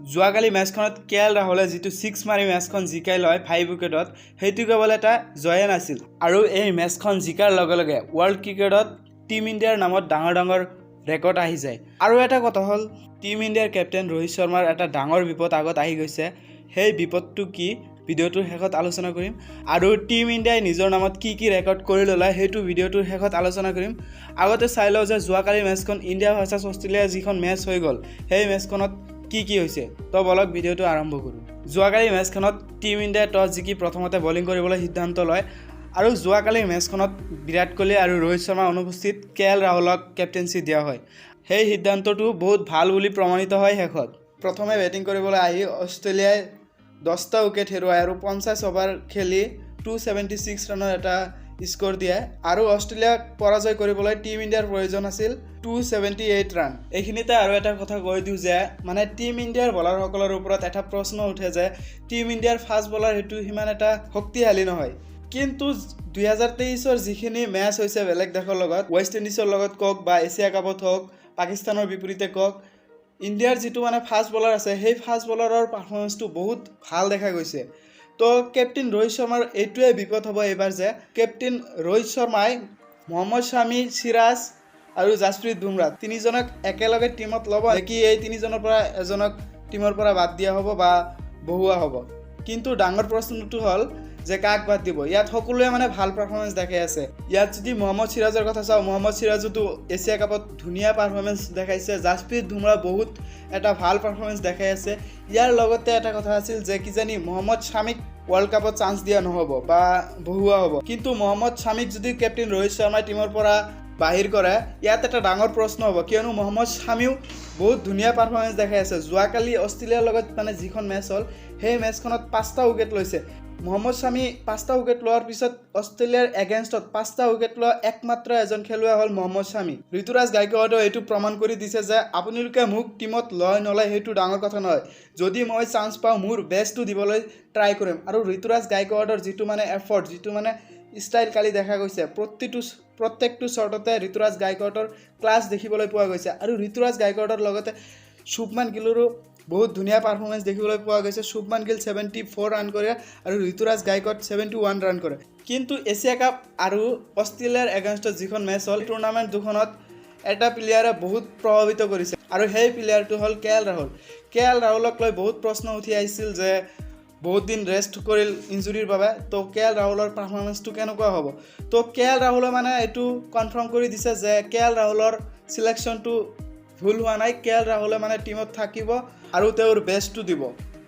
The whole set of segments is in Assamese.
যোৱাকালি মেচখনত ৰাহুলে যিটো 6 মাৰি মেচখন জিকাই লয় 5 উইকেটত সেইটো কেৱল এটা জয়ে নাছিল আৰু এই মেচখন জিকাৰ লগে লগে ৱৰ্ল্ড ক্ৰিকেটত টিম ইণ্ডিয়াৰ নামত ডাঙৰ ৰেকৰ্ড আহি যায়। আৰু এটা কথা হ'ল টিম ইণ্ডিয়াৰ কেপ্টেইন ৰোহিত শৰ্মাৰ এটা ডাঙৰ বিপদ আগত আহি গৈছে। সেই বিপদটো কি ভিডিঅ'টোৰ শেষত আলোচনা কৰিম আৰু টিম ইণ্ডিয়াই নিজৰ নামত কি ৰেকৰ্ড কৰি ল'লে সেইটো ভিডিঅ'টোৰ শেষত আলোচনা কৰিম। আগতে চাই লওঁ যে যোৱাকালি মেচখন ইণ্ডিয়া ভাৰ্চেছ অষ্ট্ৰেলিয়া যিখন মেচ হৈ গ'ল সেই মেচখনত কি হৈছে তো বলক ভিডিঅ'টো আৰম্ভ কৰোঁ। যোৱাকালি মেচখনত টিম ইণ্ডিয়াই টছ জিকি প্ৰথমতে বলিং কৰিবলৈ সিদ্ধান্ত লয় আৰু যোৱাকালিৰ মেচখনত বিৰাট কোহলি আৰু ৰোহিত শৰ্মাৰ অনুপস্থিত ৰাহুলক কেপ্টেইনশ্বিপ দিয়া হয়। সেই সিদ্ধান্তটো বহুত ভাল বুলি প্ৰমাণিত হয়। শেষত প্ৰথমে বেটিং কৰিবলৈ আহি অষ্ট্ৰেলিয়াই 10টা উইকেট হেৰুৱায় আৰু 50 অভাৰ খেলি 276 ৰানৰ এটা স্ক'ৰ দিয়ে আৰু অষ্ট্ৰেলিয়াক পৰাজয় কৰিবলৈ টিম ইণ্ডিয়াৰ প্ৰয়োজন আছিল 278 ৰান। এইখিনিতে আৰু এটা কথা কৈ দিওঁ যে মানে টিম ইণ্ডিয়াৰ বলাৰসকলৰ ওপৰত এটা প্ৰশ্ন উঠে যে টিম ইণ্ডিয়াৰ ফাষ্ট বলাৰ সেইটো সিমান এটা শক্তিশালী নহয়, কিন্তু 2023ৰ যিখিনি মেচ হৈছে বেলেগ দেশৰ লগত ৱেষ্ট ইণ্ডিজৰ লগত কওক বা এছিয়া কাপত হওক পাকিস্তানৰ বিপৰীতে কওক ইণ্ডিয়াৰ যিটো মানে ফাষ্ট বলাৰ আছে সেই ফাষ্ট বলাৰৰ পাৰফৰ্মেঞ্চটো বহুত ভাল দেখা গৈছে। তো কেপ্টেইন ৰোহিত শৰ্মাৰ এইটোৱে বিপদ হ'ব এইবাৰ যে কেপ্টেইন ৰোহিত শৰ্মাই মহম্মদ শামি, সিৰাজ আৰু জাসপ্ৰীত বুমৰাহ তিনিজনক একেলগে টিমত ল'ব নেকি এই তিনিজনৰ পৰা এজনক টিমৰ পৰা বাদ দিয়া হ'ব বা বহুৱা হ'ব। কিন্তু ডাঙৰ প্ৰশ্নটো হ'ল যে কাক বাদ দিব। ইয়াত সকলোৱে মানে ভাল পাৰফৰ্মেঞ্চ দেখাই আছে। ইয়াত যদি মহম্মদ সিৰাজৰ কথা চাওঁ মহম্মদ সিৰাজতো এছিয়া কাপত ধুনীয়া পাৰফৰ্মেঞ্চ দেখাইছে। জাসপ্ৰীত বুমৰাহ বহুত এটা ভাল পাৰফৰ্মেঞ্চ দেখাই আছে। ইয়াৰ লগতে এটা কথা আছিল যে কিজানি মহম্মদ শামিক ৱৰ্ল্ড কাপত চান্স দিয়া নহ'ব বা বহুৱা হ'ব, কিন্তু মহম্মদ শামিক যদি কেপ্টেইন ৰোহিত শৰ্মাই টিমৰ পৰা বাহিৰ কৰে ইয়াত এটা ডাঙৰ প্ৰশ্ন হ'ব, কিয়নো মহম্মদ শামিও বহুত ধুনীয়া পাৰফৰ্মেঞ্চ দেখাই আছে। যোৱাকালি অষ্ট্ৰেলিয়াৰ লগত মানে যিখন মেচ হ'ল সেই মেচখনত 5টা উইকেট লৈছে। মহম্মদ শামি 5টা উইকেট লোৱাৰ পিছত অষ্ট্ৰেলিয়াৰ এগেইনষ্টত 5টা উইকেট লোৱা একমাত্ৰ এজন খেলুৱৈ হ'ল মহম্মদ শামি। ঋতুৰাজ গাইকোৱাডেও এইটো প্ৰমাণ কৰি দিছে যে আপোনালোকে মোক টিমত নলয় সেইটো ডাঙৰ কথা নহয়, যদি মই চান্স পাওঁ মোৰ বেষ্টটো দিবলৈ ট্ৰাই কৰিম। আৰু ঋতুৰাজ গাইকোৱাডৰ যিটো মানে এফৰ্ট যিটো মানে ষ্টাইল কালি দেখা গৈছে প্ৰত্যেকটো শ্বটতে ঋতুৰাজ গাইকোৱাডৰ ক্লাছ দেখিবলৈ পোৱা গৈছে। আৰু ঋতুৰাজ গাইকোৱাডৰ লগতে শুভমান গিলৰো বহুত ধুনীয়া পাৰফৰ্মেঞ্চ দেখিবলৈ পোৱা গৈছে। শুভমান গিল 74 ৰান কৰে আৰু ঋতুৰাজ গাইকোৱাড 71 ৰান কৰে। কিন্তু এছিয়া কাপ আৰু অষ্ট্ৰেলিয়াৰ এগেইনষ্টত যিখন মেচ হ'ল টুৰ্ণামেণ্ট দুখনত এটা প্লেয়াৰে বহুত প্ৰভাৱিত কৰিছে আৰু সেই প্লেয়াৰটো হ'ল ৰাহুল। ৰাহুলক লৈ বহুত প্ৰশ্ন উঠি আহিছিল যে বহুত দিন ৰেষ্ট কৰিল ইঞ্জুৰিৰ বাবে, তো ৰাহুলৰ পাৰফৰ্মেঞ্চটো কেনেকুৱা হ'ব। তো ৰাহুলে মানে এইটো কনফাৰ্ম কৰি দিছে যে ৰাহুলৰ চিলেকশ্যনটো ভুল হোৱা নাই। ৰাহুলে মানে টিমত থাকিব আৰু তেওঁৰ বেষ্টটো দিব।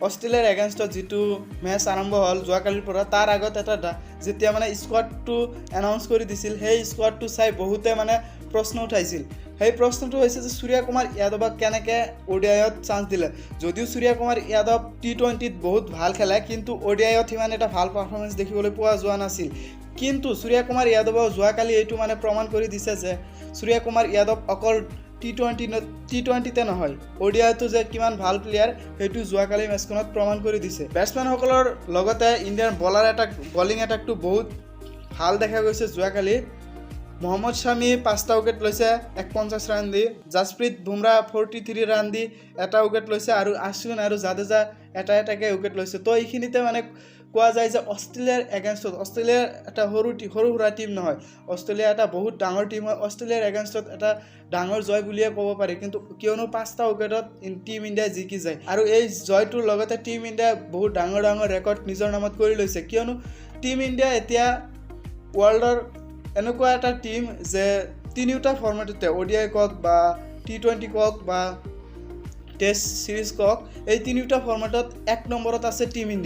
অষ্ট্ৰেলিয়াৰ এগেইনষ্টত যিটো মেচ আৰম্ভ হ'ল যোৱাকালিৰ পৰা তাৰ আগত এটা যেতিয়া মানে স্কোৱাডটো এনাউন্স কৰি দিছিল সেই স্কোৱাডটো চাই বহুতে মানে প্ৰশ্ন উঠাইছিল। সেই প্ৰশ্নটো হৈছে যে সূৰ্য কুমাৰ যাদৱক কেনেকৈ ODIত চান্স দিলে। যদিও সূৰ্য কুমাৰ যাদৱ T20ত বহুত ভাল খেলে কিন্তু ODIত সিমান এটা ভাল পাৰফৰ্মেঞ্চ দেখিবলৈ পোৱা যোৱা নাছিল। কিন্তু সূৰ্য কুমাৰ যাদৱেও যোৱাকালি এইটো মানে প্ৰমাণ কৰি দিছে যে সূৰ্য কুমাৰ যাদৱ অকল T20তে নহয় ODIতো যে কিমান ভাল প্লেয়াৰ সেইটো যোৱাকালি মেচখনত প্ৰমাণ কৰি দিছে। বেটছমেনসকলৰ লগতে ইণ্ডিয়াৰ বলিং এটাকটো বহুত ভাল দেখা গৈছে যোৱাকালি। মহম্মদ শামি 5টা উইকেট লৈছে 51 ৰান দি, জাসপ্ৰীত বুমৰাহ 43 ৰান দি এটা উইকেট লৈছে আৰু আশ্বিন আৰু জাদেজা এটাকে উইকেট লৈছে। তো এইখিনিতে মানে কোৱা যায় যে অষ্ট্ৰেলিয়াৰ এগেইনষ্টত অষ্ট্ৰেলিয়াৰ এটা সৰু সুৰা টিম নহয়, অষ্ট্ৰেলিয়া এটা বহুত ডাঙৰ টিম হয়। অষ্ট্ৰেলিয়াৰ এগেইনষ্টত এটা ডাঙৰ জয় বুলিয়ে ক'ব পাৰি, কিন্তু কিয়নো 5টা উইকেটত টিম ইণ্ডিয়া জিকি যায় আৰু এই জয়টোৰ লগতে টিম ইণ্ডিয়াই বহুত ডাঙৰ ৰেকৰ্ড নিজৰ নামত কৰি লৈছে। কিয়নো টিম ইণ্ডিয়া এতিয়া ৱৰ্ল্ডৰ এনেকুৱা এটা টিম যে তিনিওটা ফৰ্মেটতে ODI কওক বা T20 কওক বা টেষ্ট চিৰিজ কওক এই তিনিওটা ফৰ্মেটত 1 নম্বৰত আছে টিম ইণ্ডিয়া।